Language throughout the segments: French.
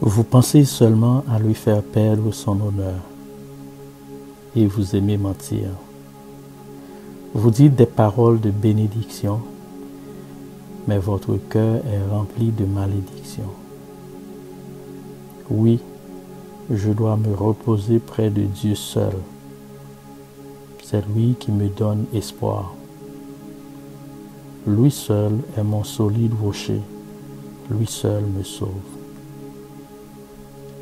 Vous pensez seulement à lui faire perdre son honneur et vous aimez mentir. Vous dites des paroles de bénédiction, mais votre cœur est rempli de malédiction. Oui, je dois me reposer près de Dieu seul. C'est lui qui me donne espoir. Lui seul est mon solide rocher. Lui seul me sauve.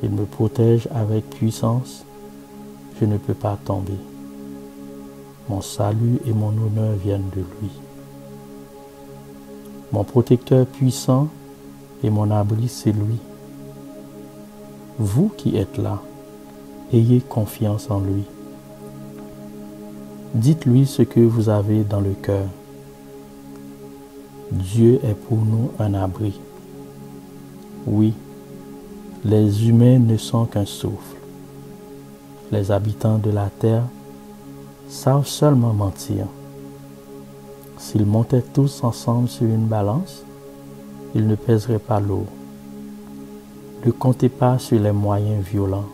Il me protège avec puissance. Je ne peux pas tomber. Mon salut et mon honneur viennent de lui. Mon protecteur puissant et mon abri, c'est lui. Vous qui êtes là, ayez confiance en lui. Dites-lui ce que vous avez dans le cœur. Dieu est pour nous un abri. Oui, les humains ne sont qu'un souffle. Les habitants de la terre savent seulement mentir. S'ils montaient tous ensemble sur une balance, ils ne pèseraient pas lourd. Ne comptez pas sur les moyens violents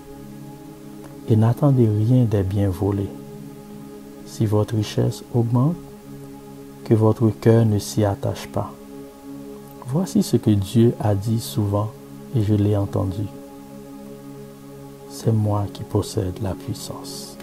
et n'attendez rien des biens volés. Si votre richesse augmente, que votre cœur ne s'y attache pas. Voici ce que Dieu a dit souvent et je l'ai entendu. C'est moi qui possède la puissance.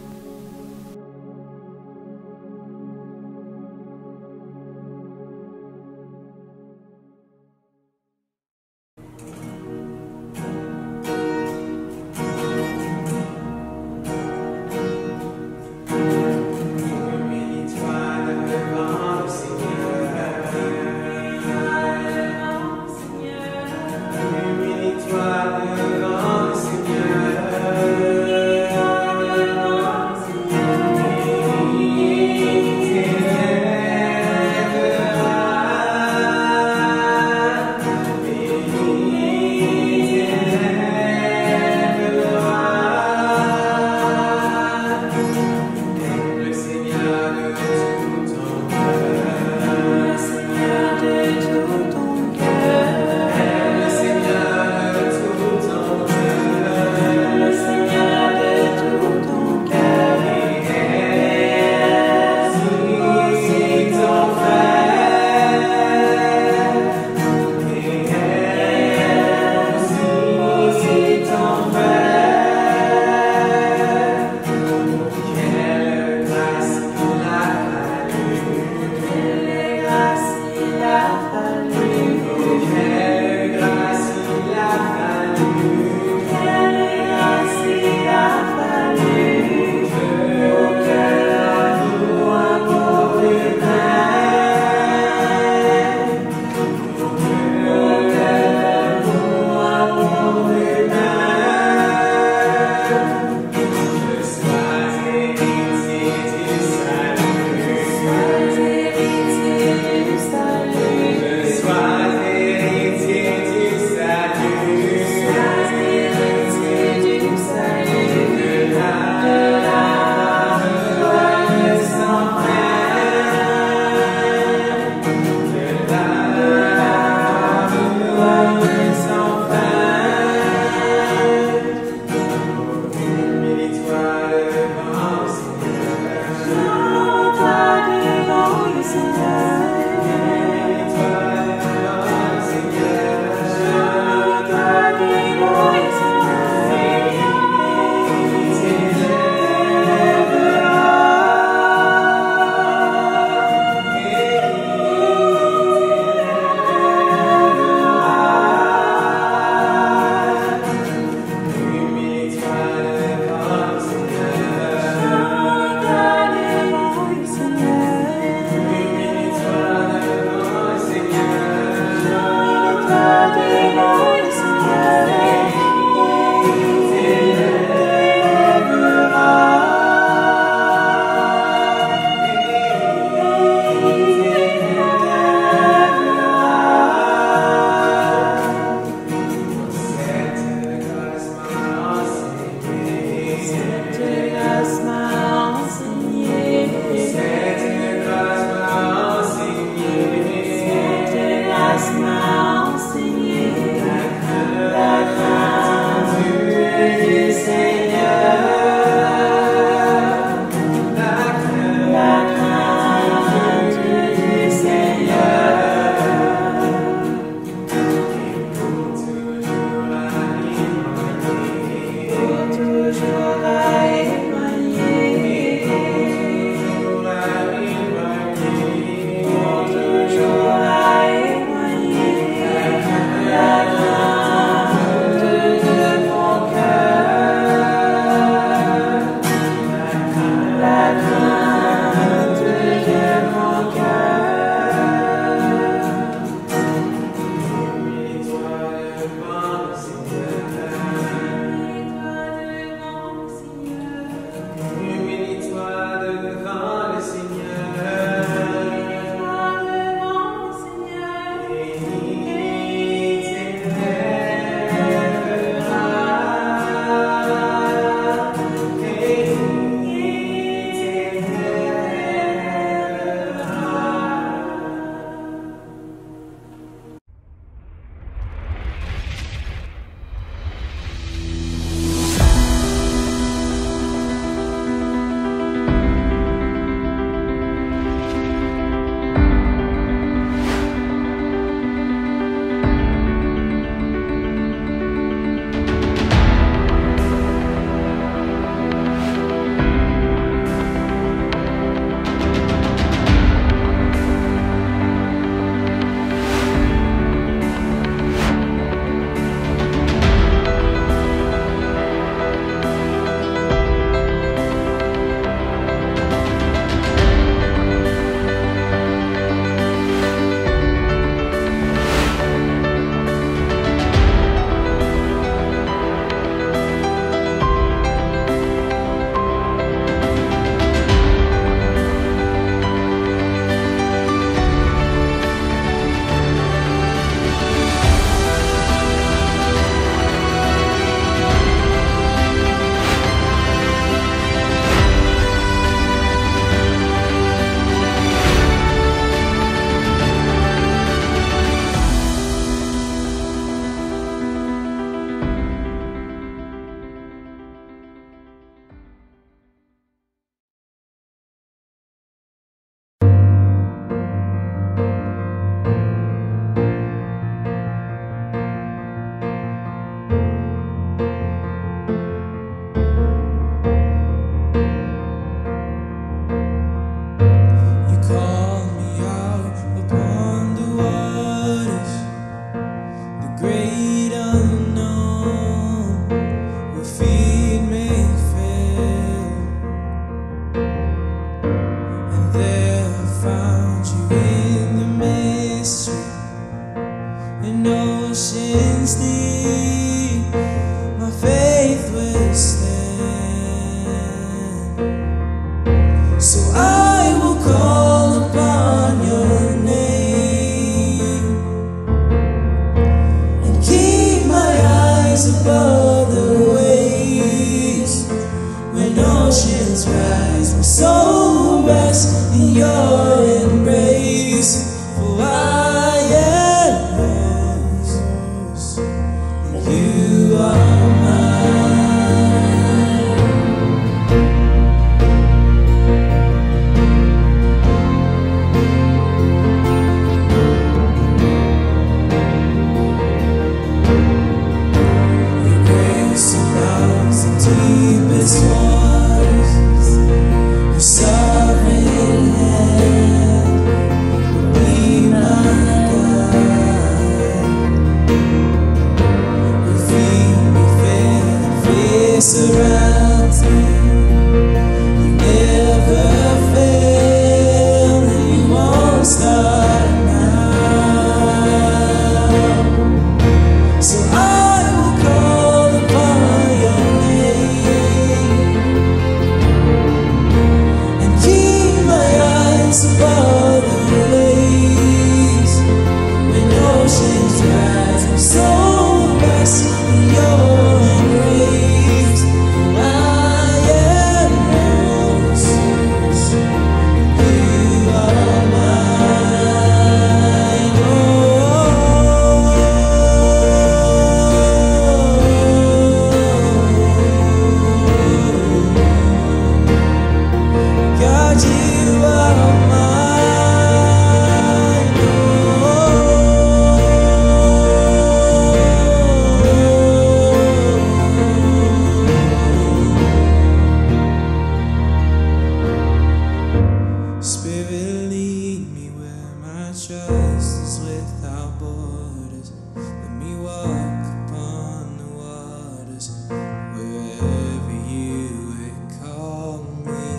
trust is without borders. Let me walk upon the waters wherever you would call me.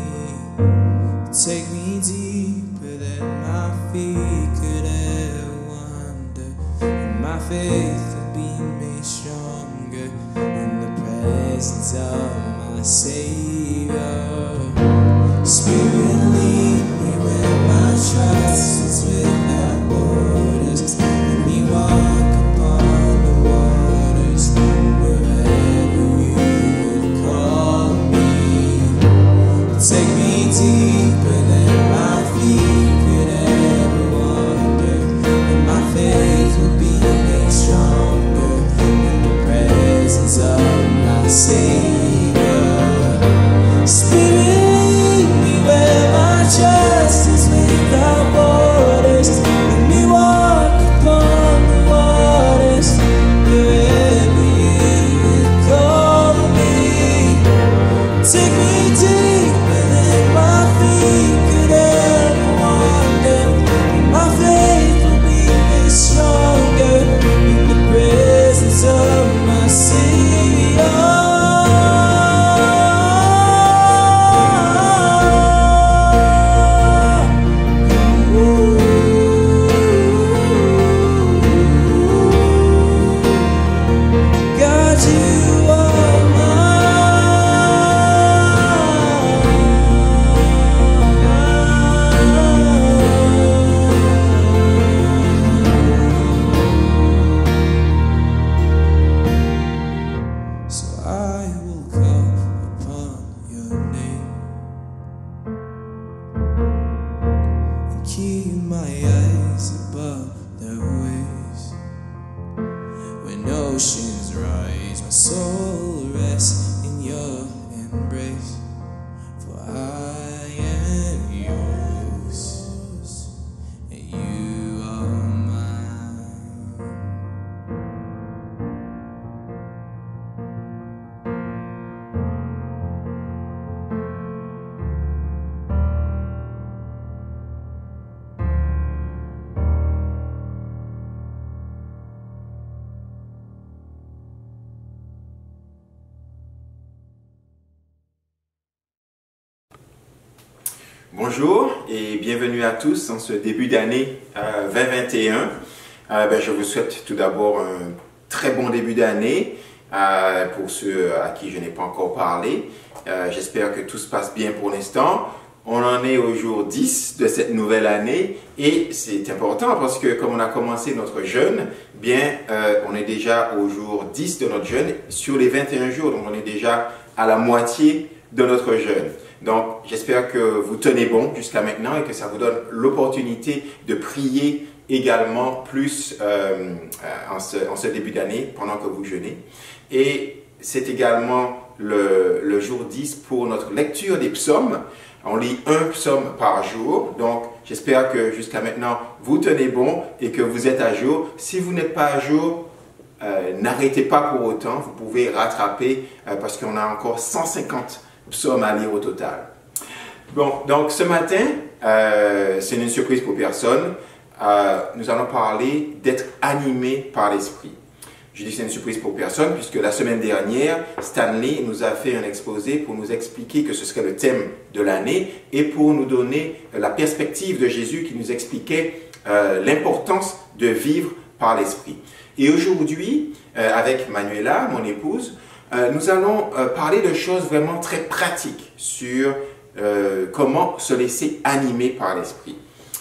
Take me deeper than my feet could ever wander, and my faith will be made stronger in the presence of my Savior. Spirit, lead me where my trust is without borders. Let me walk upon the waters wherever you would call me. Take me deeper than my feet could ever wander, and my faith will be made stronger in the presence of my Savior. Spirit, lead me where my trust is without borders. Let me walk upon the waters wherever you would call me. Take me deeper than my feet could ever wander, and my faith will be made stronger in the presence of my Savior. God, you are mine. So I will call upon your name and keep my eyes above the waves. When oceans rise, my soul rests in your embrace. For I am yours, and you are mine. Bonjour et bienvenue à tous en ce début d'année 2021. Je vous souhaite tout d'abord un très bon début d'année pour ceux à qui je n'ai pas encore parlé. J'espère que tout se passe bien pour l'instant. On en est au jour 10 de cette nouvelle année et c'est important parce que comme on a commencé notre jeûne, on est déjà au jour 10 de notre jeûne sur les 21 jours, donc on est déjà à la moitié de notre jeûne. Donc, j'espère que vous tenez bon jusqu'à maintenant et que ça vous donne l'opportunité de prier également plus en ce début d'année pendant que vous jeûnez. Et c'est également le jour 10 pour notre lecture des psaumes. On lit un psaume par jour. Donc, j'espère que jusqu'à maintenant, vous tenez bon et que vous êtes à jour. Si vous n'êtes pas à jour, n'arrêtez pas pour autant. Vous pouvez rattraper parce qu'on a encore 150 psaumes à lire au total. Bon, donc ce matin, c'est une surprise pour personne. Nous allons parler d'être animé par l'esprit. Je dis que c'est une surprise pour personne puisque la semaine dernière, Stanley nous a fait un exposé pour nous expliquer que ce serait le thème de l'année et pour nous donner la perspective de Jésus qui nous expliquait l'importance de vivre par l'esprit. Et aujourd'hui, avec Manuela, mon épouse, nous allons parler de choses vraiment très pratiques sur comment se laisser animer par l'esprit.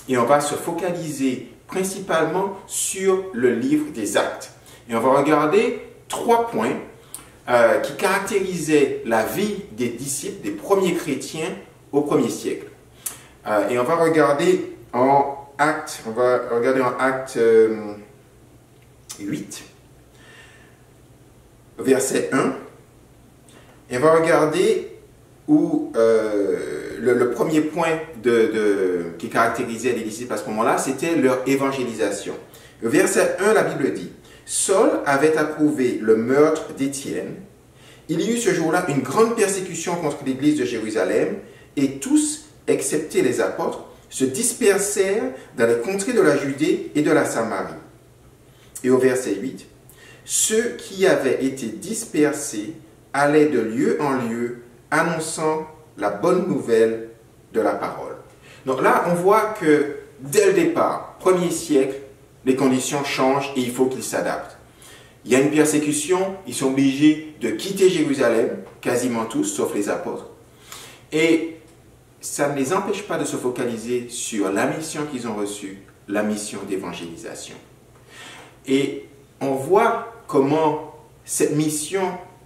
Et on va se focaliser principalement sur le livre des Actes. Et on va regarder 3 points qui caractérisaient la vie des disciples, des premiers chrétiens au 1er siècle. Et on va regarder en Actes, Actes 8, verset 1. Et on va regarder où le premier point qui caractérisait les disciples à ce moment-là, c'était leur évangélisation. Le verset 1, la Bible dit: Saul avait approuvé le meurtre d'Étienne. Il y eut ce jour-là une grande persécution contre l'église de Jérusalem, et tous, excepté les apôtres, se dispersèrent dans les contrées de la Judée et de la Samarie. Et au verset 8, ceux qui avaient été dispersés allaient de lieu en lieu, annonçant la bonne nouvelle de la parole. Donc là, on voit que dès le départ, premier siècle, les conditions changent et il faut qu'ils s'adaptent. Il y a une persécution, ils sont obligés de quitter Jérusalem, quasiment tous, sauf les apôtres. Et ça ne les empêche pas de se focaliser sur la mission qu'ils ont reçue, la mission d'évangélisation. Et on voit comment cette mission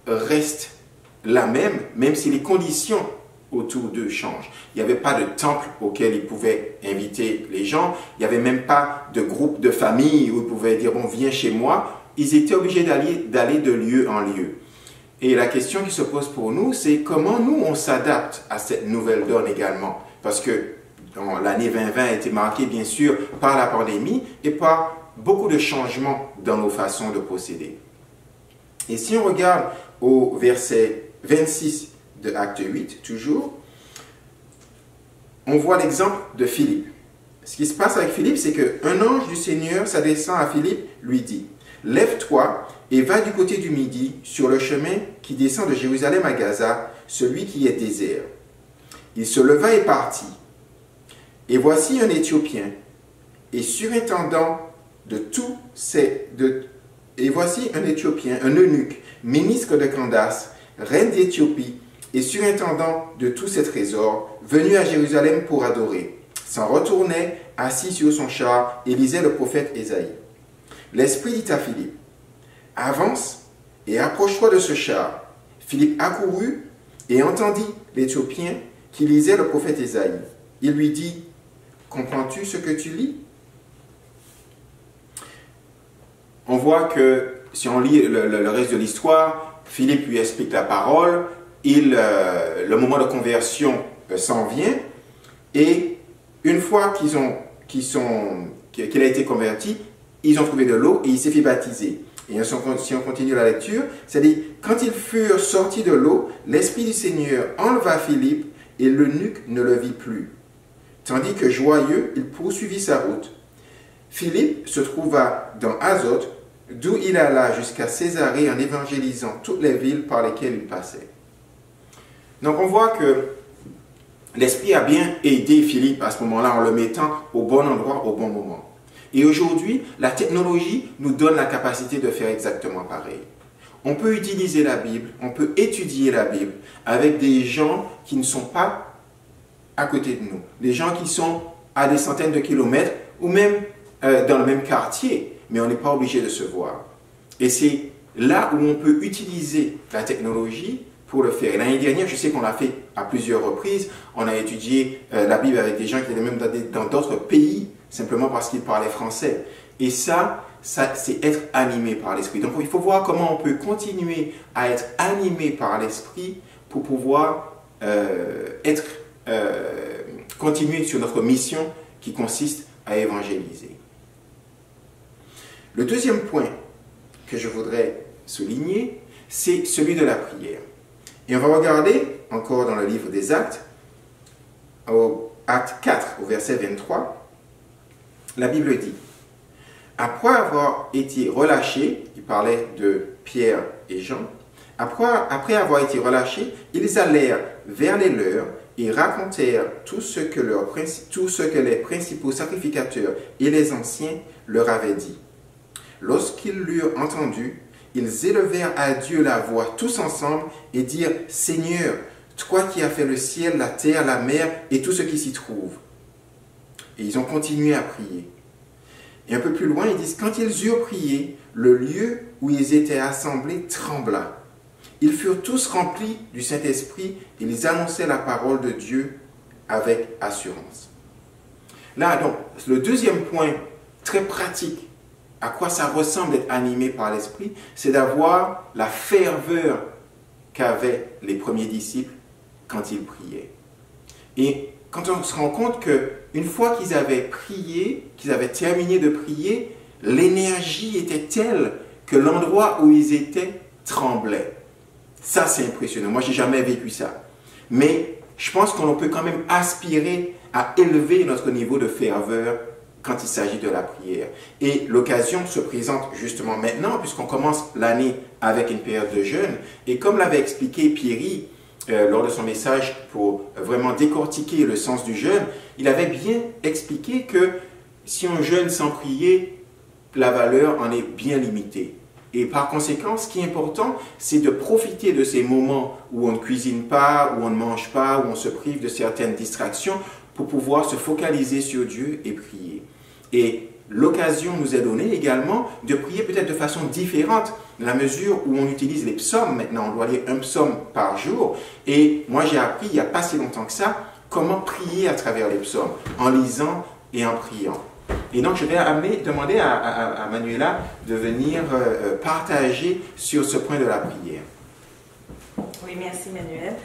reste la même, même si les conditions autour d'eux changent. Il n'y avait pas de temple auquel ils pouvaient inviter les gens, il n'y avait même pas de groupe de famille où ils pouvaient dire « bon, viens chez moi ». Ils étaient obligés d'aller de lieu en lieu. Et la question qui se pose pour nous, c'est comment nous, on s'adapte à cette nouvelle donne également. Parce que l'année 2020 a été marquée, bien sûr, par la pandémie et par beaucoup de changements dans nos façons de procéder. Et si on regarde au verset 26 de Acte 8, toujours, on voit l'exemple de Philippe. Ce qui se passe avec Philippe, c'est qu'un ange du Seigneur s'adressant à Philippe lui dit « Lève-toi et va du côté du Midi sur le chemin qui descend de Jérusalem à Gaza, celui qui est désert. » Il se leva et partit. Et voici un Éthiopien et surintendant de tous ces... Et voici un Éthiopien, un eunuque, ministre de Candace, reine d'Éthiopie, et surintendant de tous ses trésors, venu à Jérusalem pour adorer, s'en retournait, assis sur son char, et lisait le prophète Ésaïe. L'Esprit dit à Philippe, « Avance et approche-toi de ce char. » Philippe accourut et entendit l'Éthiopien qui lisait le prophète Ésaïe. Il lui dit, « Comprends-tu ce que tu lis ?» On voit que, si on lit le reste de l'histoire, Philippe lui explique la parole, le moment de conversion s'en vient, et une fois qu'il a été converti, ils ont trouvé de l'eau et il s'est fait baptiser. Et si on continue la lecture, c'est-à-dire, quand ils furent sortis de l'eau, l'Esprit du Seigneur enleva Philippe et l'eunuque ne le vit plus. Tandis que joyeux, il poursuivit sa route. Philippe se trouva dans Azote, d'où il alla jusqu'à Césarée en évangélisant toutes les villes par lesquelles il passait. Donc on voit que l'Esprit a bien aidé Philippe à ce moment-là en le mettant au bon endroit, au bon moment. Et aujourd'hui, la technologie nous donne la capacité de faire exactement pareil. On peut utiliser la Bible, on peut étudier la Bible avec des gens qui ne sont pas à côté de nous, des gens qui sont à des centaines de kilomètres ou même dans le même quartier, mais on n'est pas obligé de se voir. Et c'est là où on peut utiliser la technologie pour le faire. L'année dernière, je sais qu'on l'a fait à plusieurs reprises, on a étudié la Bible avec des gens qui étaient même dans d'autres pays, simplement parce qu'ils parlaient français. Et ça c'est être animé par l'Esprit. Donc il faut voir comment on peut continuer à être animé par l'Esprit pour pouvoir continuer sur notre mission qui consiste à évangéliser. Le deuxième point que je voudrais souligner, c'est celui de la prière. Et on va regarder, encore dans le livre des Actes, au Acte 4, au verset 23, la Bible dit, « Après avoir été relâchés, » il parlait de Pierre et Jean, « après avoir été relâchés, ils allèrent vers les leurs et racontèrent tout ce que les principaux sacrificateurs et les anciens leur avaient dit. Lorsqu'ils l'eurent entendu, ils élevèrent à Dieu la voix tous ensemble et dirent « Seigneur, toi qui as fait le ciel, la terre, la mer et tout ce qui s'y trouve. » Et ils ont continué à prier. Et un peu plus loin, ils disent « Quand ils eurent prié, le lieu où ils étaient assemblés trembla. Ils furent tous remplis du Saint-Esprit et ils annonçaient la parole de Dieu avec assurance. » Là, donc, le deuxième point très pratique, à quoi ça ressemble d'être animé par l'Esprit, c'est d'avoir la ferveur qu'avaient les premiers disciples quand ils priaient. Et quand on se rend compte qu'une fois qu'ils avaient prié, qu'ils avaient terminé de prier, l'énergie était telle que l'endroit où ils étaient tremblait. Ça, c'est impressionnant. Moi, je n'ai jamais vécu ça. Mais je pense qu'on peut quand même aspirer à élever notre niveau de ferveur quand il s'agit de la prière. Et l'occasion se présente justement maintenant, puisqu'on commence l'année avec une période de jeûne. Et comme l'avait expliqué Pierry lors de son message pour vraiment décortiquer le sens du jeûne, il avait bien expliqué que si on jeûne sans prier, la valeur en est bien limitée. Et par conséquent, ce qui est important, c'est de profiter de ces moments où on ne cuisine pas, où on ne mange pas, où on se prive de certaines distractions pour pouvoir se focaliser sur Dieu et prier. Et l'occasion nous est donnée également de prier peut-être de façon différente, dans la mesure où on utilise les psaumes. Maintenant, on doit lire un psaume par jour. Et moi, j'ai appris, il n'y a pas si longtemps que ça, comment prier à travers les psaumes, en lisant et en priant. Et donc, je vais demander à Manuela de venir partager sur ce point de la prière. Oui, merci Manuel.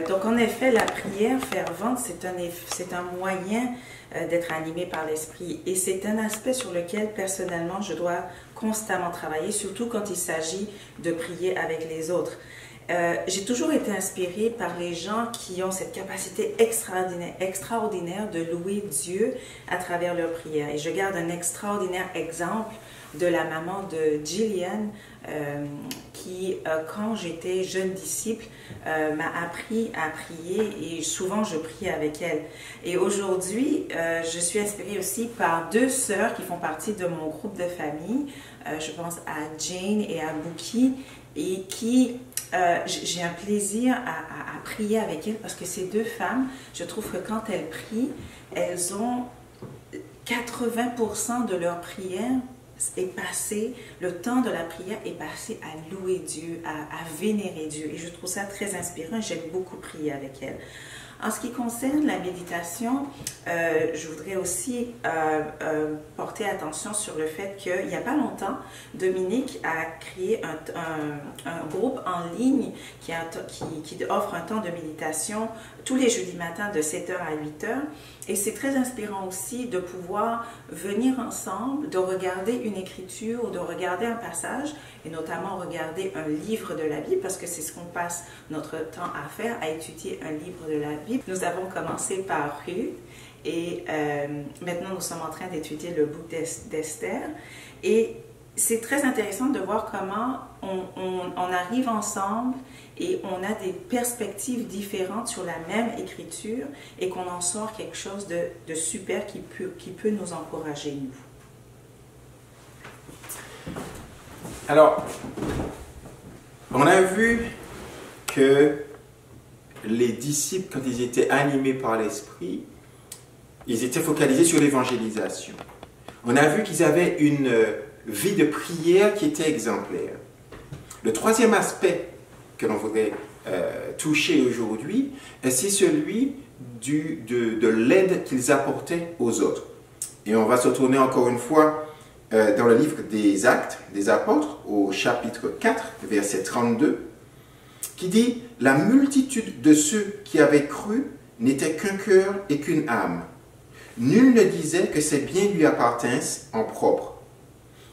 Donc, en effet, la prière fervente, c'est un moyen d'être animé par l'Esprit. Et c'est un aspect sur lequel, personnellement, je dois constamment travailler, surtout quand il s'agit de prier avec les autres. J'ai toujours été inspirée par les gens qui ont cette capacité extraordinaire de louer Dieu à travers leurs prières. Et je garde un extraordinaire exemple de la maman de Gillian, qui, quand j'étais jeune disciple, m'a appris à prier et souvent je prie avec elle. Et aujourd'hui, je suis inspirée aussi par deux sœurs qui font partie de mon groupe de famille. Je pense à Jane et à Bouki, et qui j'ai un plaisir à prier avec elles parce que ces deux femmes, je trouve que quand elles prient, elles ont 80% de leur prière est passé, le temps de la prière est passé à louer Dieu, à vénérer Dieu. Et je trouve ça très inspirant. J'aime beaucoup prier avec elle. En ce qui concerne la méditation, je voudrais aussi porter attention sur le fait qu'il n'y a pas longtemps, Dominique a créé un groupe en ligne qui offre un temps de méditation tous les jeudis matins de 7h à 8h. Et c'est très inspirant aussi de pouvoir venir ensemble, de regarder une écriture, de regarder un passage, et notamment regarder un livre de la Bible, parce que c'est ce qu'on passe notre temps à faire, à étudier un livre de la Bible. Nous avons commencé par Ruth, et maintenant nous sommes en train d'étudier le book d'Esther. Et c'est très intéressant de voir comment on arrive ensemble et on a des perspectives différentes sur la même écriture et qu'on en sort quelque chose de super qui peut nous encourager, nous. Alors, on a vu que les disciples, quand ils étaient animés par l'Esprit, ils étaient focalisés sur l'évangélisation. On a vu qu'ils avaient une vie de prière qui était exemplaire. Le troisième aspect que l'on voudrait toucher aujourd'hui, c'est celui de l'aide qu'ils apportaient aux autres. Et on va se tourner encore une fois dans le livre des Actes des Apôtres, au chapitre 4, verset 32, qui dit « La multitude de ceux qui avaient cru n'était qu'un cœur et qu'une âme. Nul ne disait que ses biens lui appartinssent en propre,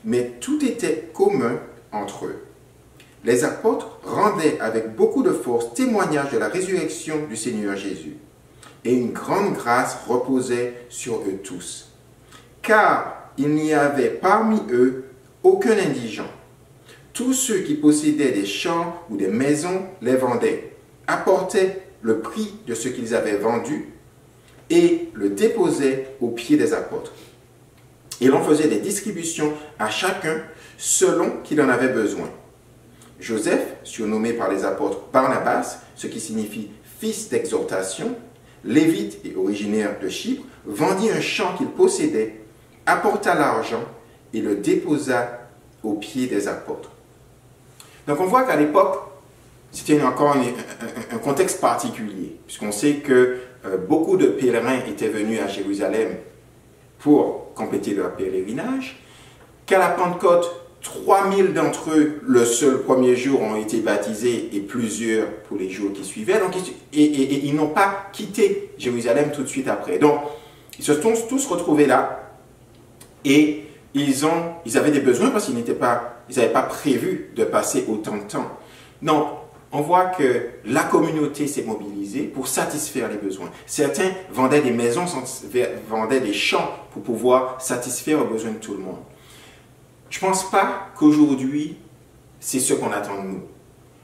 mais tout était commun entre eux. Les apôtres rendaient avec beaucoup de force témoignage de la résurrection du Seigneur Jésus, et une grande grâce reposait sur eux tous. Car il n'y avait parmi eux aucun indigent. Tous ceux qui possédaient des champs ou des maisons les vendaient, apportaient le prix de ce qu'ils avaient vendu et le déposaient aux pieds des apôtres. Et l'on faisait des distributions à chacun selon qu'il en avait besoin. Joseph, surnommé par les apôtres Barnabas, ce qui signifie fils d'exhortation, lévite et originaire de Chypre, vendit un champ qu'il possédait, apporta l'argent et le déposa aux pieds des apôtres. Donc on voit qu'à l'époque, c'était encore un contexte particulier, puisqu'on sait que beaucoup de pèlerins étaient venus à Jérusalem pour compléter leur pèlerinage, qu'à la Pentecôte, 3000 d'entre eux, le seul premier jour, ont été baptisés et plusieurs pour les jours qui suivaient. Donc, ils n'ont pas quitté Jérusalem tout de suite après. Donc, ils se sont tous retrouvés là et ils avaient des besoins parce qu'ils n'avaient pas prévu de passer autant de temps. Donc, on voit que la communauté s'est mobilisée pour satisfaire les besoins. Certains vendaient des maisons, vendaient des champs pour pouvoir satisfaire aux besoins de tout le monde. Je ne pense pas qu'aujourd'hui, c'est ce qu'on attend de nous.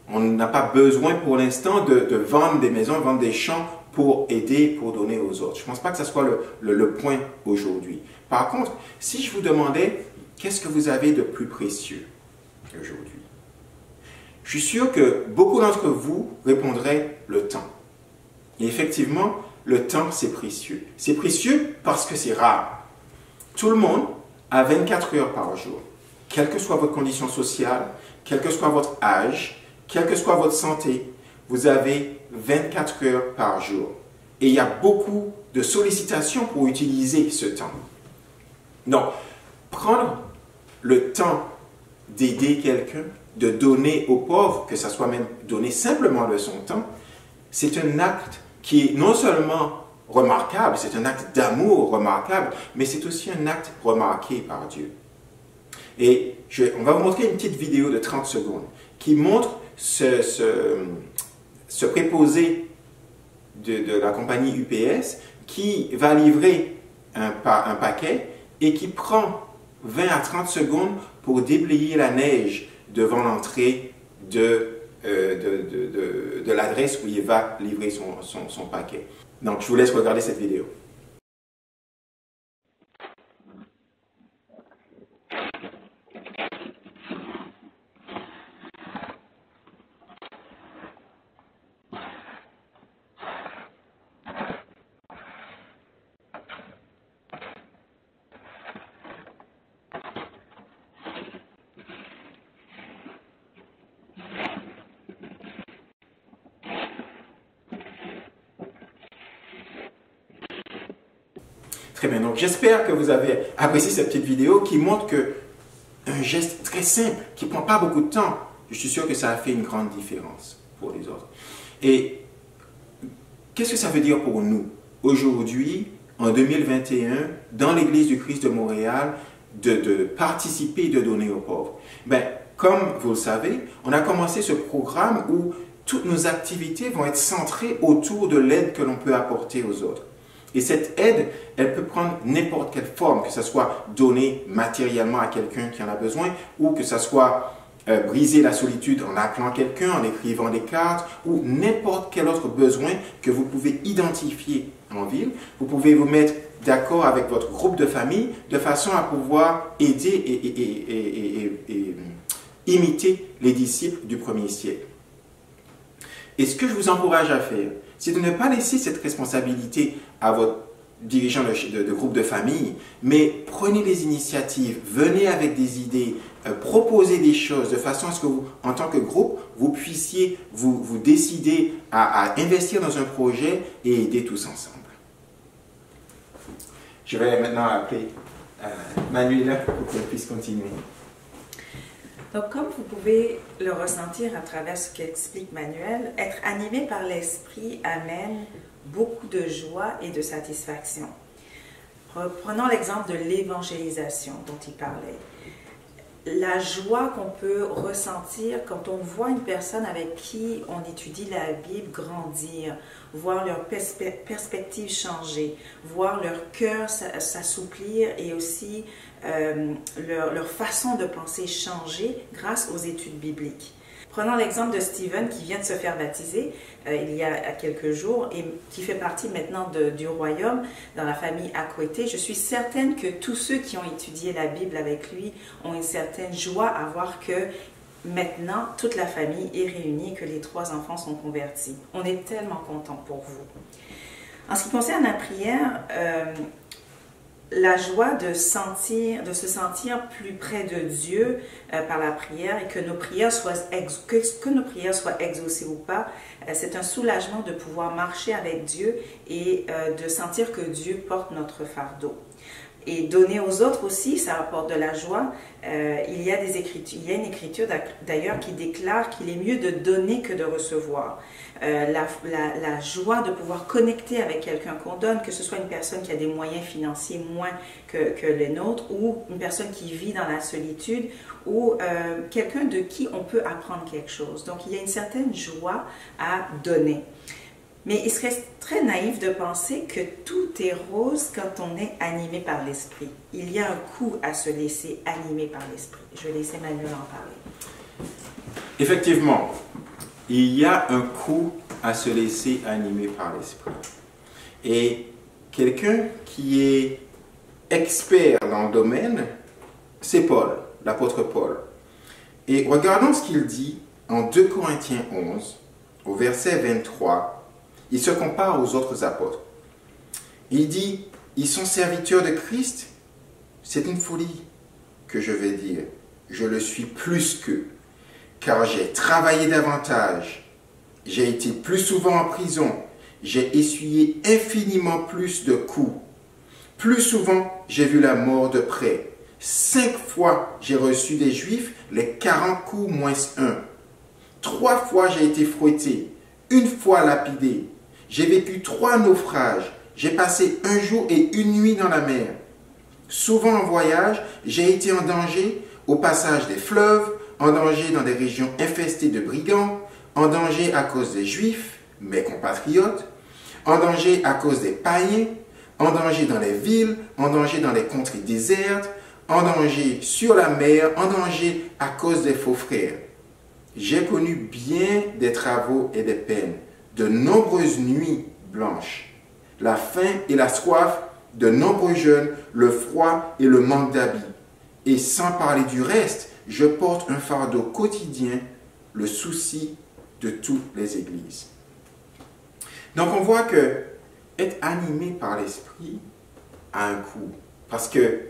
On n'a pas besoin pour l'instant de vendre des maisons, vendre des champs pour aider, pour donner aux autres. Je ne pense pas que ce soit le point aujourd'hui. Par contre, si je vous demandais, qu'est-ce que vous avez de plus précieux aujourd'hui? Je suis sûr que beaucoup d'entre vous répondraient le temps. Et effectivement, le temps, c'est précieux. C'est précieux parce que c'est rare. Tout le monde a 24 heures par jour. Quelle que soit votre condition sociale, quel que soit votre âge, quelle que soit votre santé, vous avez 24 heures par jour. Et il y a beaucoup de sollicitations pour utiliser ce temps. Donc, prendre le temps d'aider quelqu'un, de donner aux pauvres, que ce soit même donner simplement de son temps, c'est un acte qui est non seulement remarquable, c'est un acte d'amour remarquable, mais c'est aussi un acte remarqué par Dieu. Et on va vous montrer une petite vidéo de 30 secondes qui montre ce préposé de la compagnie UPS qui va livrer un paquet et qui prend 20 à 30 secondes pour déblayer la neige devant l'entrée de l'adresse où il va livrer son paquet. Donc, je vous laisse regarder cette vidéo. Très bien, donc j'espère que vous avez apprécié cette petite vidéo qui montre qu'un geste très simple, qui ne prend pas beaucoup de temps, je suis sûr que ça a fait une grande différence pour les autres. Et qu'est-ce que ça veut dire pour nous, aujourd'hui, en 2021, dans l'Église du Christ de Montréal, de participer et de donner aux pauvres? Ben, comme vous le savez, on a commencé ce programme où toutes nos activités vont être centrées autour de l'aide que l'on peut apporter aux autres. Et cette aide, elle peut prendre n'importe quelle forme, que ce soit donner matériellement à quelqu'un qui en a besoin, ou que ce soit briser la solitude en appelant quelqu'un, en écrivant des cartes, ou n'importe quel autre besoin que vous pouvez identifier en ville. Vous pouvez vous mettre d'accord avec votre groupe de famille de façon à pouvoir aider et imiter les disciples du premier siècle. Et ce que je vous encourage à faire, c'est de ne pas laisser cette responsabilité à votre dirigeant de groupe de famille, mais prenez des initiatives, venez avec des idées, proposez des choses de façon à ce que vous, en tant que groupe, vous puissiez vous décider à investir dans un projet et aider tous ensemble. Je vais maintenant appeler Manuela pour qu'elle puisse continuer. Donc, comme vous pouvez le ressentir à travers ce qu'explique Manuel, être animé par l'Esprit amène beaucoup de joie et de satisfaction. Prenons l'exemple de l'évangélisation dont il parlait. La joie qu'on peut ressentir quand on voit une personne avec qui on étudie la Bible grandir, voir leur perspective changer, voir leur cœur s'assouplir et aussi leur façon de penser changer grâce aux études bibliques. Prenons l'exemple de Stephen qui vient de se faire baptiser il y a quelques jours et qui fait partie maintenant du royaume dans la famille Akwete. Je suis certaine que tous ceux qui ont étudié la Bible avec lui ont une certaine joie à voir que maintenant toute la famille est réunie et que les 3 enfants sont convertis. On est tellement contents pour vous. En ce qui concerne la prière, la joie de se sentir plus près de Dieu par la prière et que nos prières soient exaucées ou pas, c'est un soulagement de pouvoir marcher avec Dieu et de sentir que Dieu porte notre fardeau. Et donner aux autres aussi, ça apporte de la joie. Il y a une écriture d'ailleurs qui déclare qu'il est mieux de donner que de recevoir. La joie de pouvoir connecter avec quelqu'un qu'on donne, que ce soit une personne qui a des moyens financiers moins que les nôtres, ou une personne qui vit dans la solitude, ou quelqu'un de qui on peut apprendre quelque chose. Donc il y a une certaine joie à donner. Mais il serait très naïf de penser que tout est rose quand on est animé par l'esprit. Il y a un coût à se laisser animer par l'esprit. Je vais laisser Manuel en parler. Effectivement, il y a un coût à se laisser animer par l'esprit. Et quelqu'un qui est expert dans le domaine, c'est Paul, l'apôtre Paul. Et regardons ce qu'il dit en 2 Corinthiens 11, au verset 23. Il se compare aux autres apôtres. Il dit, ils sont serviteurs de Christ. C'est une folie que je vais dire. Je le suis plus qu'eux, car j'ai travaillé davantage. J'ai été plus souvent en prison. J'ai essuyé infiniment plus de coups. Plus souvent, j'ai vu la mort de près. 5 fois, j'ai reçu des Juifs les 40 coups moins 1. 3 fois, j'ai été fouetté. 1 fois lapidé. J'ai vécu 3 naufrages. J'ai passé 1 jour et 1 nuit dans la mer. Souvent en voyage, j'ai été en danger au passage des fleuves, en danger dans des régions infestées de brigands, en danger à cause des Juifs, mes compatriotes, en danger à cause des païens, en danger dans les villes, en danger dans les contrées désertes, en danger sur la mer, en danger à cause des faux frères. J'ai connu bien des travaux et des peines, de nombreuses nuits blanches, la faim et la soif, de nombreux jeûnes, le froid et le manque d'habits. Et sans parler du reste, je porte un fardeau quotidien, le souci de toutes les églises. Donc on voit que être animé par l'esprit a un coût. Parce que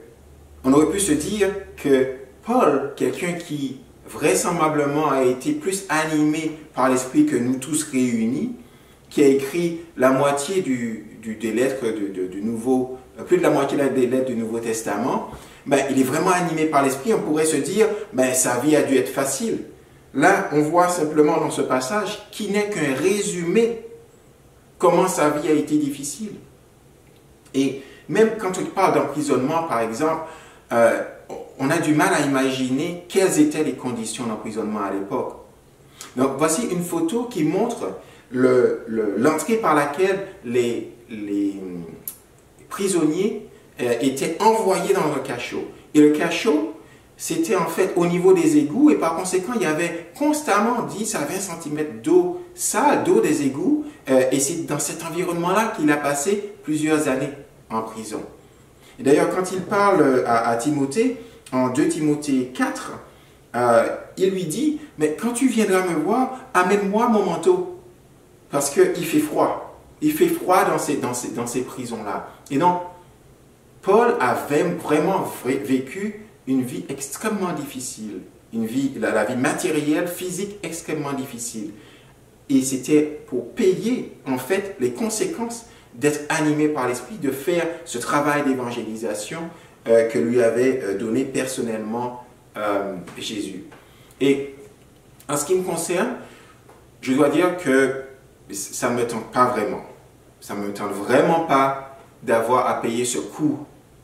on aurait pu se dire que Paul, quelqu'un qui vraisemblablement a été plus animé par l'esprit que nous tous réunis, qui a écrit la moitié des lettres du Nouveau, plus de la moitié des lettres du Nouveau Testament, ben, il est vraiment animé par l'esprit. On pourrait se dire, ben, sa vie a dû être facile. Là, on voit simplement dans ce passage qui n'est qu'un résumé comment sa vie a été difficile. Et même quand on parle d'emprisonnement, par exemple, on a du mal à imaginer quelles étaient les conditions d'emprisonnement à l'époque. Donc, voici une photo qui montre l'entrée par laquelle les prisonniers étaient envoyés dans le cachot. Et le cachot, c'était en fait au niveau des égouts, et par conséquent, il y avait constamment 10 à 20 cm d'eau sale, d'eau des égouts, et c'est dans cet environnement-là qu'il a passé plusieurs années en prison. Et d'ailleurs, quand il parle à Timothée, en 2 Timothée 4, il lui dit, mais quand tu viendras me voir, amène-moi mon manteau, parce qu'il fait froid. Il fait froid dans ces prisons-là. Et donc, Paul avait vraiment vécu une vie extrêmement difficile, la vie matérielle, physique extrêmement difficile. Et c'était pour payer, en fait, les conséquences d'être animé par l'Esprit, de faire ce travail d'évangélisation que lui avait donné personnellement Jésus. Et en ce qui me concerne, je dois dire que ça ne me tente pas vraiment. Ça ne me tente vraiment pas d'avoir à payer ce coût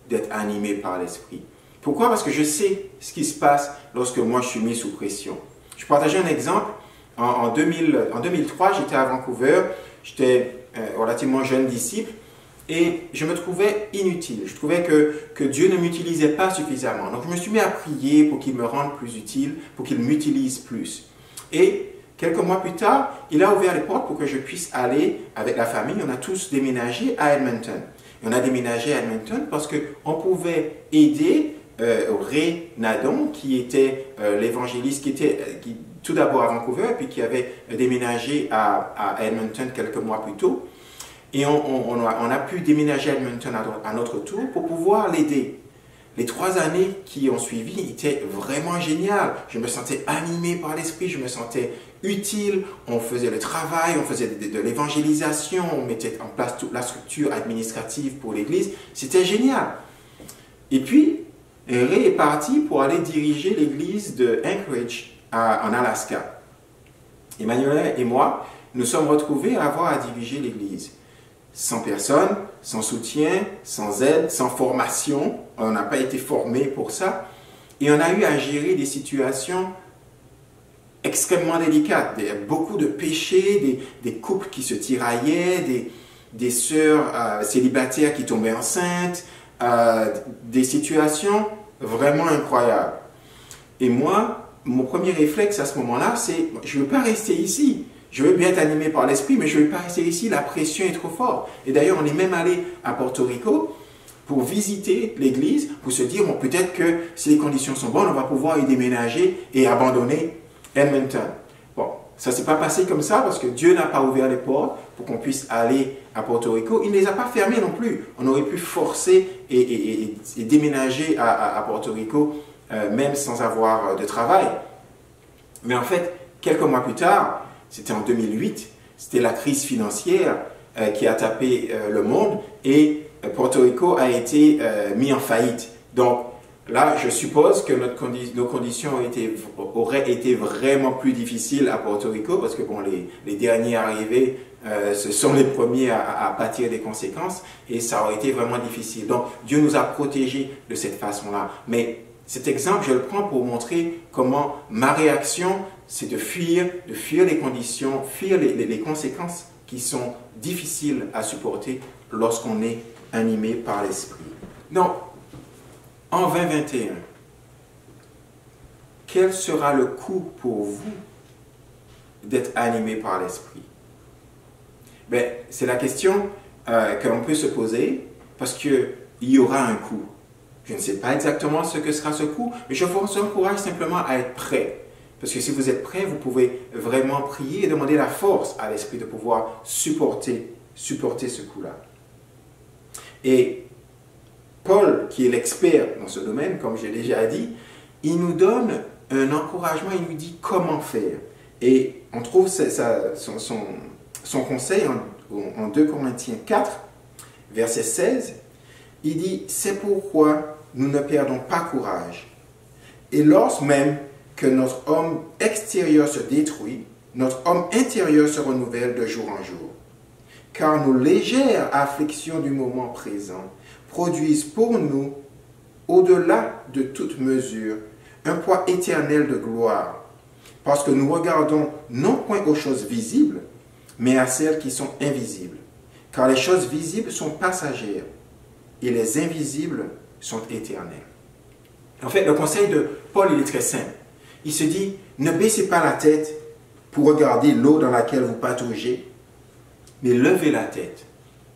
d'être animé par l'Esprit. Pourquoi? Parce que je sais ce qui se passe lorsque moi je suis mis sous pression. Je partageais un exemple. En 2003, j'étais à Vancouver. J'étais relativement jeune disciple et je me trouvais inutile. Je trouvais que Dieu ne m'utilisait pas suffisamment. Donc je me suis mis à prier pour qu'il me rende plus utile, pour qu'il m'utilise plus. Et quelques mois plus tard, il a ouvert les portes pour que je puisse aller avec la famille. On a tous déménagé à Edmonton. Et on a déménagé à Edmonton parce qu'on pouvait aider Ray Nadon, qui était l'évangéliste, qui tout d'abord à Vancouver, puis qui avait déménagé à Edmonton quelques mois plus tôt. Et on a pu déménager à Edmonton à notre tour pour pouvoir l'aider. Les 3 années qui ont suivi étaient vraiment géniales. Je me sentais animé par l'Esprit, je me sentais utile. On faisait le travail, on faisait de l'évangélisation, on mettait en place toute la structure administrative pour l'Église. C'était génial. Et puis, Ray est parti pour aller diriger l'église de Anchorage en Alaska. Emmanuel et moi, nous sommes retrouvés à avoir à diriger l'église. Sans personne, sans soutien, sans aide, sans formation. On n'a pas été formés pour ça. Et on a eu à gérer des situations extrêmement délicates. Beaucoup de péchés, des couples qui se tiraillaient, des sœurs célibataires qui tombaient enceintes, des situations vraiment incroyables. Et moi, mon premier réflexe à ce moment-là, c'est je ne veux pas rester ici. Je veux bien être animé par l'esprit, mais je ne veux pas rester ici, la pression est trop forte. Et d'ailleurs, on est même allé à Porto Rico pour visiter l'église, pour se dire, bon, peut-être que si les conditions sont bonnes, on va pouvoir y déménager et abandonner Edmonton. Bon, ça ne s'est pas passé comme ça parce que Dieu n'a pas ouvert les portes pour qu'on puisse aller à Porto Rico. Il ne les a pas fermées non plus. On aurait pu forcer et déménager à Porto Rico même sans avoir de travail. Mais en fait, quelques mois plus tard, c'était en 2008, c'était la crise financière qui a tapé le monde et Porto Rico a été mis en faillite. Donc là, je suppose que nos conditions auraient été vraiment plus difficiles à Porto Rico parce que bon, les derniers arrivés, ce sont les premiers à pâtir des conséquences et ça aurait été vraiment difficile. Donc Dieu nous a protégés de cette façon-là. Mais cet exemple, je le prends pour montrer comment ma réaction, c'est de fuir les conditions, fuir les conséquences qui sont difficiles à supporter lorsqu'on est animé par l'Esprit. Donc, en 2021, quel sera le coût pour vous d'être animé par l'Esprit? Ben, c'est la question que l'on peut se poser parce qu'il y aura un coût. Je ne sais pas exactement ce que sera ce coût, mais je vous encourage simplement à être prêt. Parce que si vous êtes prêt, vous pouvez vraiment prier et demander la force à l'Esprit de pouvoir supporter ce coût-là. Et Paul, qui est l'expert dans ce domaine, comme j'ai déjà dit, il nous donne un encouragement, il nous dit comment faire. Et on trouve son conseil en 2 Corinthiens 4, verset 16. Il dit, c'est pourquoi nous ne perdons pas courage. Et lorsque même que notre homme extérieur se détruit, notre homme intérieur se renouvelle de jour en jour. Car nos légères afflictions du moment présent produisent pour nous, au-delà de toute mesure, un poids éternel de gloire. Parce que nous regardons non point aux choses visibles, mais à celles qui sont invisibles. Car les choses visibles sont passagères et les invisibles sont éternels. En fait, le conseil de Paul, il est très simple. Il se dit, ne baissez pas la tête pour regarder l'eau dans laquelle vous pataugez, mais levez la tête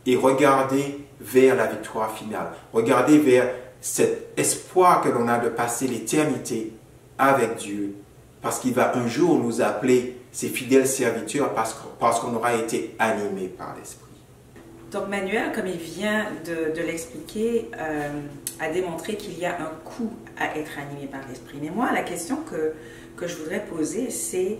et regardez vers la victoire finale. Regardez vers cet espoir que l'on a de passer l'éternité avec Dieu, parce qu'il va un jour nous appeler ses fidèles serviteurs parce qu'on aura été animés par l'Esprit. Donc Manuel, comme il vient de l'expliquer, a démontré qu'il y a un coût à être animé par l'Esprit. Mais moi, la question que je voudrais poser, c'est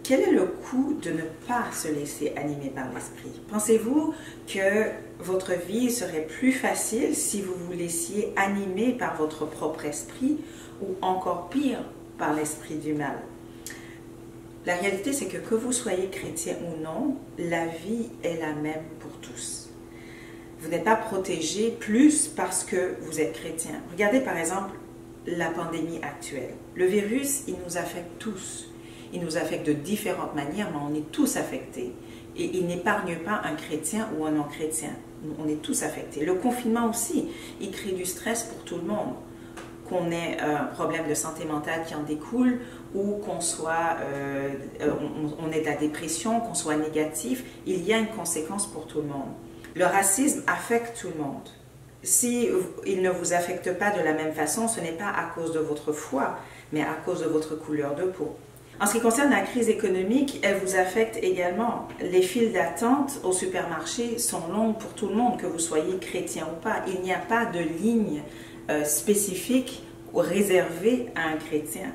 quel est le coût de ne pas se laisser animer par l'Esprit? Pensez-vous que votre vie serait plus facile si vous vous laissiez animer par votre propre esprit ou encore pire, par l'esprit du mal? La réalité, c'est que vous soyez chrétien ou non, la vie est la même pour tous. Vous n'êtes pas protégé plus parce que vous êtes chrétien. Regardez par exemple la pandémie actuelle. Le virus, il nous affecte tous. Il nous affecte de différentes manières, mais on est tous affectés. Et il n'épargne pas un chrétien ou un non-chrétien. On est tous affectés. Le confinement aussi, il crée du stress pour tout le monde. Qu'on ait un problème de santé mentale qui en découle ou qu'on soit, on ait de la dépression, qu'on soit négatif, il y a une conséquence pour tout le monde. Le racisme affecte tout le monde. Si il ne vous affecte pas de la même façon, ce n'est pas à cause de votre foi, mais à cause de votre couleur de peau. En ce qui concerne la crise économique, elle vous affecte également. Les files d'attente au supermarché sont longues pour tout le monde, que vous soyez chrétien ou pas. Il n'y a pas de ligne spécifique ou réservée à un chrétien.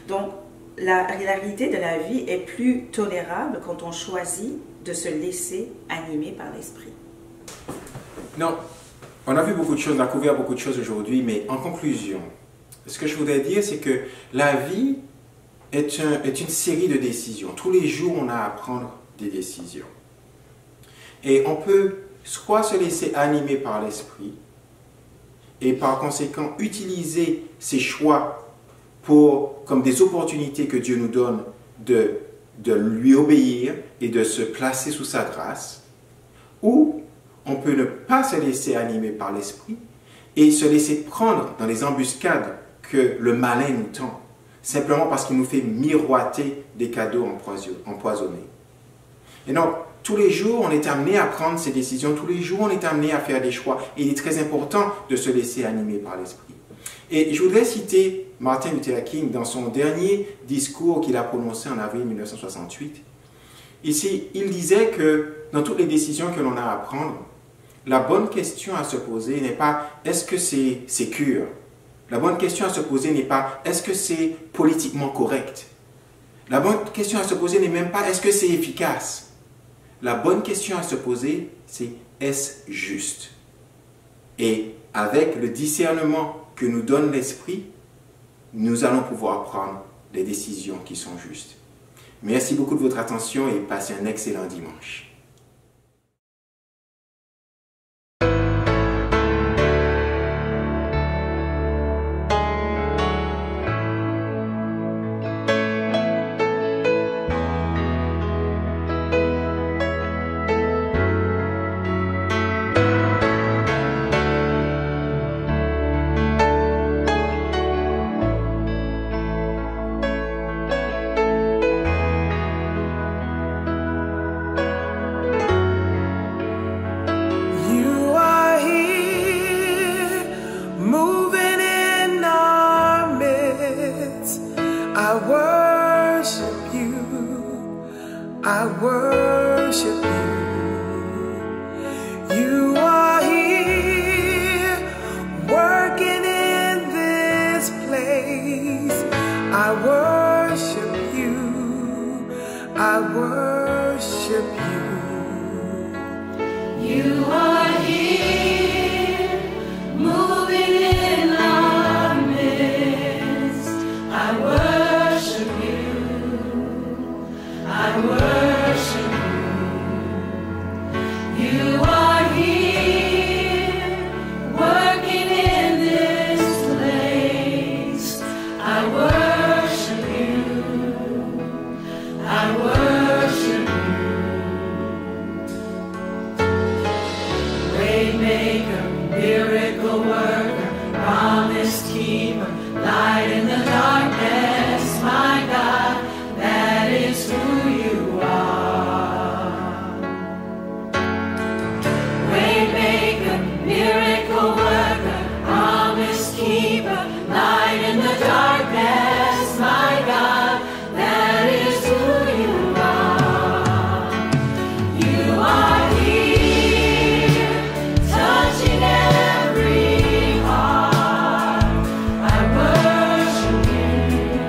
Donc, la réalité de la vie est plus tolérable quand on choisit de se laisser animer par l'Esprit. Non, On a vu beaucoup de choses, on a couvert beaucoup de choses aujourd'hui, mais en conclusion, ce que je voudrais dire, c'est que la vie est une série de décisions. Tous les jours, on a à prendre des décisions. Et on peut soit se laisser animer par l'esprit et par conséquent utiliser ces choix comme des opportunités que Dieu nous donne de lui obéir et de se placer sous sa grâce, ou on peut ne pas se laisser animer par l'esprit et se laisser prendre dans les embuscades que le malin nous tend, simplement parce qu'il nous fait miroiter des cadeaux empoisonnés. Et donc, tous les jours, on est amené à prendre ces décisions, tous les jours, on est amené à faire des choix. Et il est très important de se laisser animer par l'esprit. Et je voudrais citer Martin Luther King dans son dernier discours qu'il a prononcé en avril 1968. Ici, il disait que dans toutes les décisions que l'on a à prendre, la bonne question à se poser n'est pas « est-ce que c'est sécure ?» La bonne question à se poser n'est pas « est-ce que c'est politiquement correct ?» La bonne question à se poser n'est même pas « est-ce que c'est efficace ?» La bonne question à se poser, c'est « est-ce juste ?» Et avec le discernement que nous donne l'Esprit, nous allons pouvoir prendre des décisions qui sont justes. Merci beaucoup de votre attention et passez un excellent dimanche. I worship you. You are here working in this place. I worship you. I worship you. You are here moving in our midst. I worship you. I worship you. You are here working in this place. I worship you. I worship you. Waymaker, miracle worker, promise keeper, light in the darkness, my God, that is who you are. Waymaker, miracle worker, promise keeper, light in the darkness, my God, that is who you are. You are here, touching every heart. I worship you.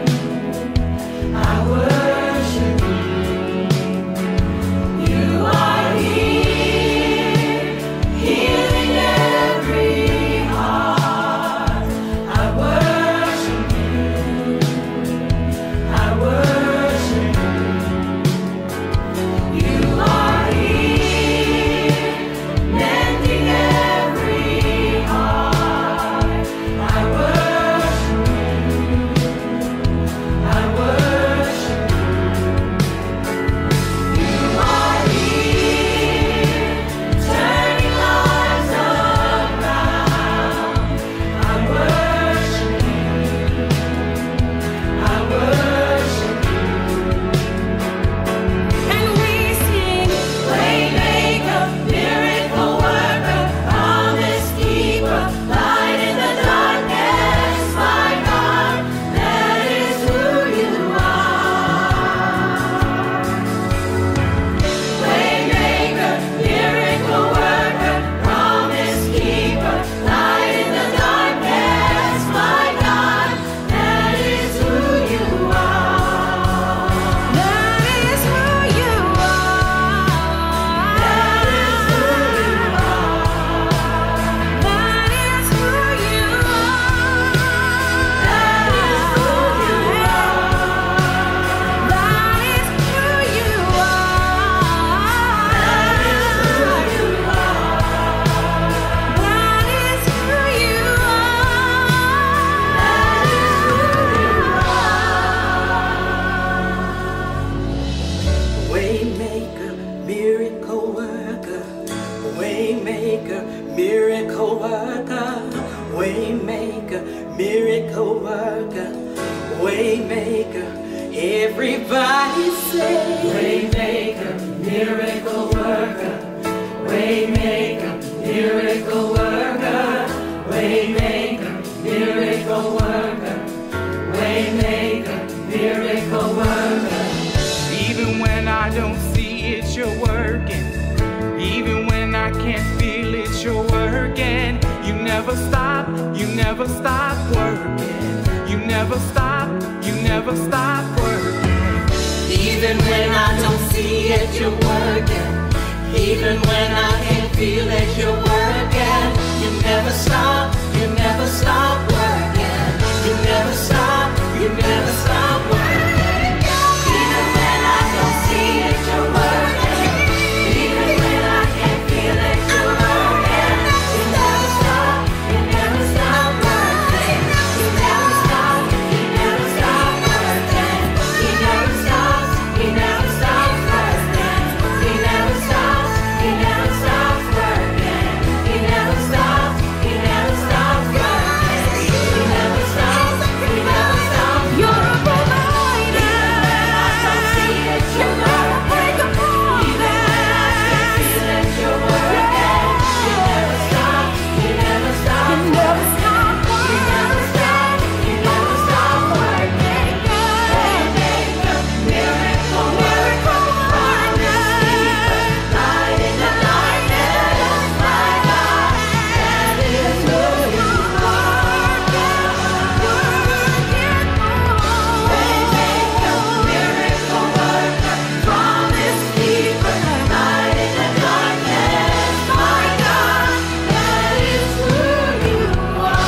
miracle worker, way maker. Everybody say, way maker, miracle worker, way maker, miracle worker, way maker, miracle worker, way maker, miracle worker. Even when I don't see it, you're working. Even when I can't feel it, you're working. You never stop working. You never stop working. Even when I don't see it, you're working. Even when I can't feel it, you're working. You never stop working. You never stop working. Even when I don't see it, you're working. Even when I can't feel it, you're working. You never stop working. You never stop working. He never stops working. He never stops working. He never stops working. He never stops working. You're a provider. Even when I don't see it, you're working. Even when I can't feel it, you're working. You never stop working. Waymaker, miracle worker, promise keeper, light in the darkness, my God, that is who you are. Waymaker, miracle worker, promise keeper, light in the darkness, my God, that is who you are.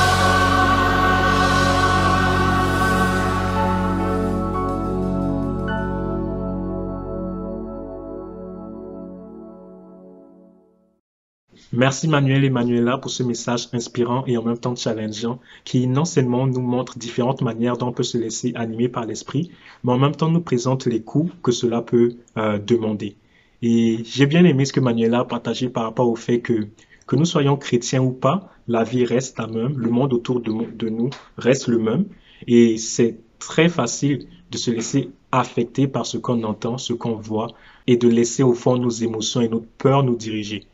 Merci Manuel et Manuela pour ce message inspirant et en même temps challengeant qui non seulement nous montre différentes manières dont on peut se laisser animer par l'esprit, mais en même temps nous présente les coûts que cela peut demander. Et j'ai bien aimé ce que Manuela a partagé par rapport au fait que nous soyons chrétiens ou pas, la vie reste la même, le monde autour de nous reste le même et c'est très facile de se laisser affecter par ce qu'on entend, ce qu'on voit et de laisser au fond nos émotions et notre peur nous diriger.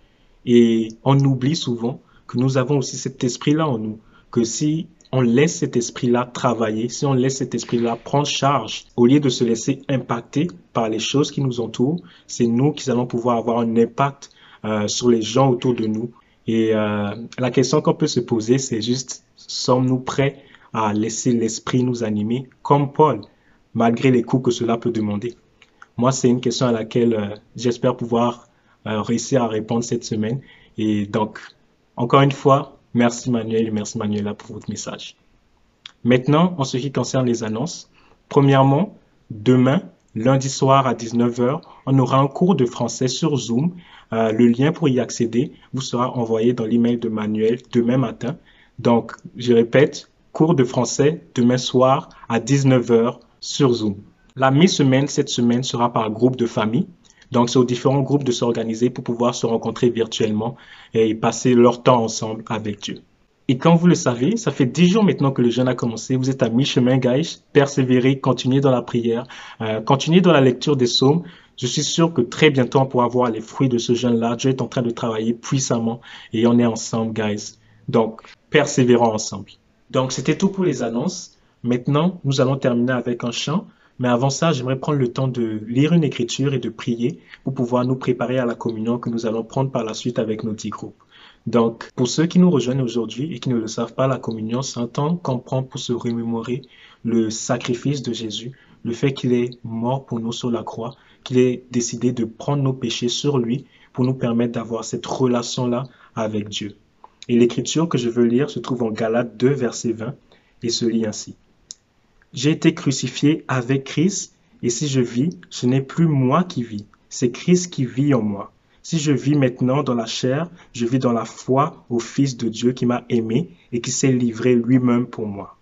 Et on oublie souvent que nous avons aussi cet esprit-là en nous, que si on laisse cet esprit-là travailler, si on laisse cet esprit-là prendre charge, au lieu de se laisser impacter par les choses qui nous entourent, c'est nous qui allons pouvoir avoir un impact sur les gens autour de nous. Et la question qu'on peut se poser, c'est juste, sommes-nous prêts à laisser l'esprit nous animer comme Paul, malgré les coups que cela peut demander? Moi, c'est une question à laquelle j'espère pouvoir réussir à répondre cette semaine. Et donc, encore une fois, merci Manuel et merci Manuela pour votre message. Maintenant, en ce qui concerne les annonces, premièrement, demain, lundi soir à 19h, on aura un cours de français sur Zoom. Le lien pour y accéder vous sera envoyé dans l'email de Manuel demain matin. Donc, je répète, cours de français demain soir à 19h sur Zoom. La mi-semaine, cette semaine, sera par groupe de famille. Donc, c'est aux différents groupes de s'organiser pour pouvoir se rencontrer virtuellement et passer leur temps ensemble avec Dieu. Et comme vous le savez, ça fait 10 jours maintenant que le jeûne a commencé. Vous êtes à mi-chemin, guys. Persévérez, continuez dans la prière, continuez dans la lecture des psaumes. Je suis sûr que très bientôt, on pourra voir les fruits de ce jeûne-là. Dieu est en train de travailler puissamment et on est ensemble, guys. Donc, persévérons ensemble. Donc, c'était tout pour les annonces. Maintenant, nous allons terminer avec un chant. Mais avant ça, j'aimerais prendre le temps de lire une écriture et de prier pour pouvoir nous préparer à la communion que nous allons prendre par la suite avec nos 10 groupes. Donc, pour ceux qui nous rejoignent aujourd'hui et qui ne le savent pas, la communion, c'est un temps qu'on prend pour se remémorer le sacrifice de Jésus, le fait qu'il est mort pour nous sur la croix, qu'il ait décidé de prendre nos péchés sur lui pour nous permettre d'avoir cette relation-là avec Dieu. Et l'écriture que je veux lire se trouve en Galates 2, verset 20, et se lit ainsi. J'ai été crucifié avec Christ, et si je vis, ce n'est plus moi qui vis, c'est Christ qui vit en moi. Si je vis maintenant dans la chair, je vis dans la foi au Fils de Dieu qui m'a aimé et qui s'est livré lui-même pour moi.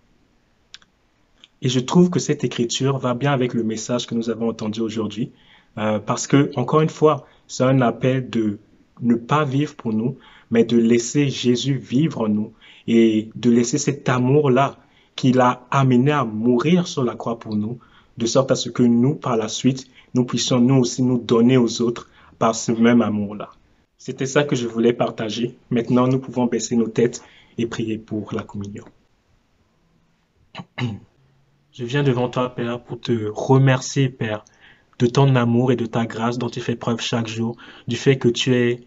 Et je trouve que cette écriture va bien avec le message que nous avons entendu aujourd'hui, parce que, encore une fois, c'est un appel de ne pas vivre pour nous, mais de laisser Jésus vivre en nous et de laisser cet amour-là qui l'a amené à mourir sur la croix pour nous, de sorte à ce que nous, par la suite, nous puissions nous aussi nous donner aux autres par ce même amour-là. C'était ça que je voulais partager. Maintenant, nous pouvons baisser nos têtes et prier pour la communion. Je viens devant toi, Père, pour te remercier, Père, de ton amour et de ta grâce dont tu fais preuve chaque jour, du fait que tu aies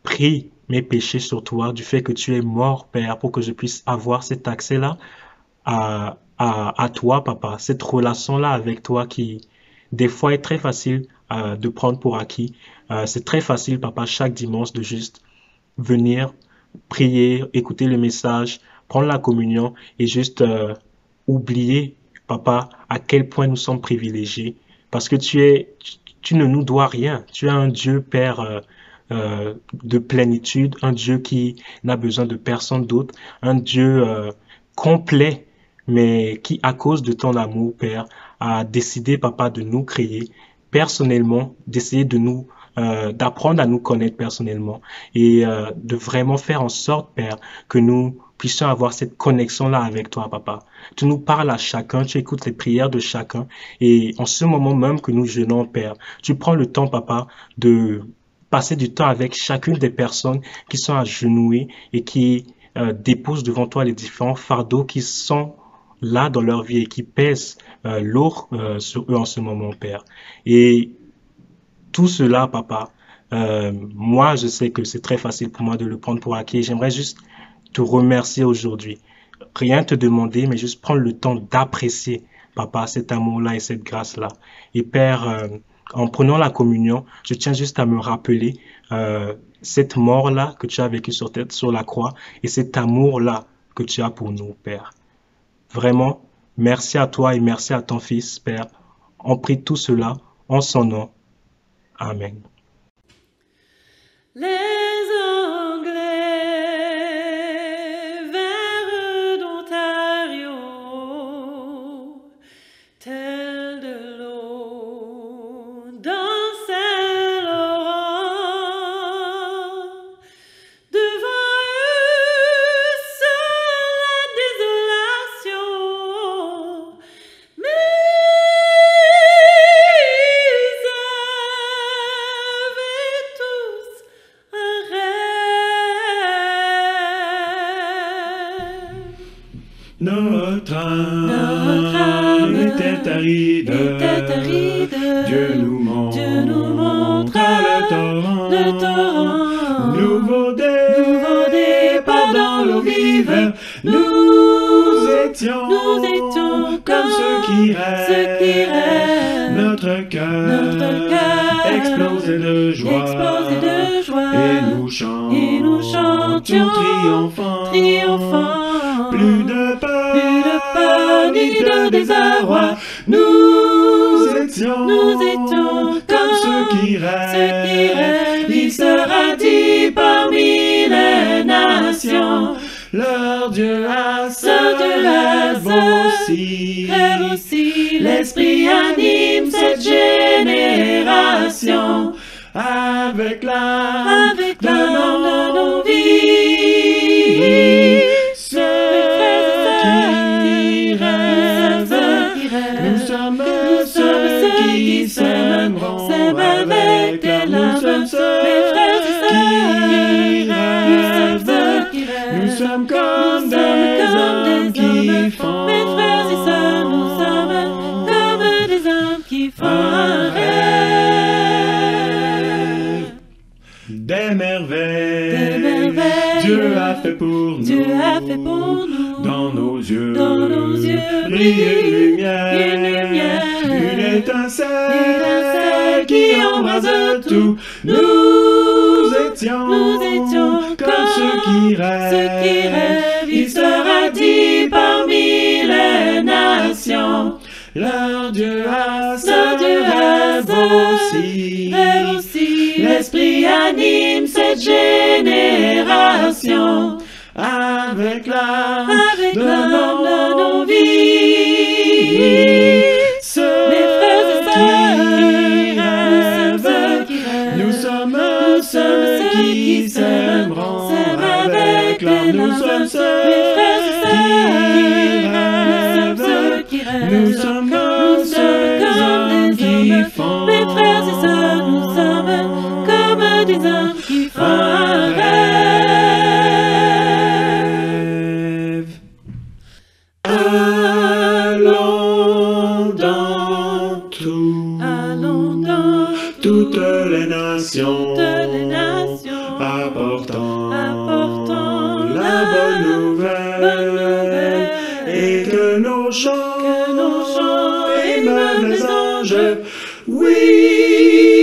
pris mes péchés sur toi, du fait que tu es mort, Père, pour que je puisse avoir cet accès-là à toi, Papa, cette relation-là avec toi qui, des fois, est très facile de prendre pour acquis. C'est très facile, Papa, chaque dimanche de juste venir, prier, écouter le message, prendre la communion et juste oublier, Papa, à quel point nous sommes privilégiés. Parce que tu ne nous dois rien. Tu es un Dieu, Père, de plénitude, un Dieu qui n'a besoin de personne d'autre, un Dieu complet, mais qui, à cause de ton amour, Père, a décidé, Papa, de nous créer personnellement, d'essayer de nous d'apprendre à nous connaître personnellement et de vraiment faire en sorte, Père, que nous puissions avoir cette connexion-là avec toi, Papa. Tu nous parles à chacun, tu écoutes les prières de chacun et en ce moment même que nous jeûnons, Père, tu prends le temps, Papa, de passer du temps avec chacune des personnes qui sont agenouillées et qui déposent devant toi les différents fardeaux qui sont là dans leur vie et qui pèsent lourd sur eux en ce moment, Père. Et tout cela, Papa, moi, je sais que c'est très facile pour moi de le prendre pour acquis. J'aimerais juste te remercier aujourd'hui. Rien te demander, mais juste prendre le temps d'apprécier, Papa, cet amour-là et cette grâce-là. Et Père, en prenant la communion, je tiens juste à me rappeler cette mort-là que tu as vécue sur la croix et cet amour-là que tu as pour nous, Père. Vraiment, merci à toi et merci à ton Fils, Père. On prie tout cela en son nom. Amen. Les Anglais, vers d'Ontario, tel de l'eau dans Saint-Laurent, devant eux seule la désolation, mais ils avaient tous un rêve. Notre Notre âme âme était aride, était aride. Dieu nous Dieu nous montre le torrent, le torrent. nouveau Nouveau départ dans l'eau vive. Nous étions comme ceux qui rêvent. Notre cœur explosait de joie, et nous chantions triomphant. Plus de peur ni de désarroi. Nous étions comme ceux qui rêvent. Il sera dit parmi les nations, leur Dieu a rêve aussi. L'Esprit anime cette génération avec l'âme de nos vies. Ceux qui rêvent, nous sommes ceux qui s'aimeront avec l'âme. Nous sommes ceux qui rêvent. Nous sommes comme des hommes qui font Mes frères et sœurs, nous sommes comme des hommes qui font un rêve. des merveilles. Des merveilles. Dieu a fait pour nous. Dieu a fait pour nous. Dans nos yeux, brille une lumière, une étincelle qui embrase tout. Nous étions comme ceux qui rêvent. Il sera dit parmi les nations, leur Dieu a rêve aussi. L'Esprit anime cette génération avec l'âme de nos vies. Mes frères et sœurs, nous sommes ceux qui s'aimeront avec l'âme. Nous sommes ceux qui rêvent. Nous sommes comme des hommes qui font. Mes frères et sœurs, nous sommes comme des hommes qui font un rêve. Allons dans toutes les nations, apportant la bonne nouvelle, et que nos chants émeuvent les anges. Oui,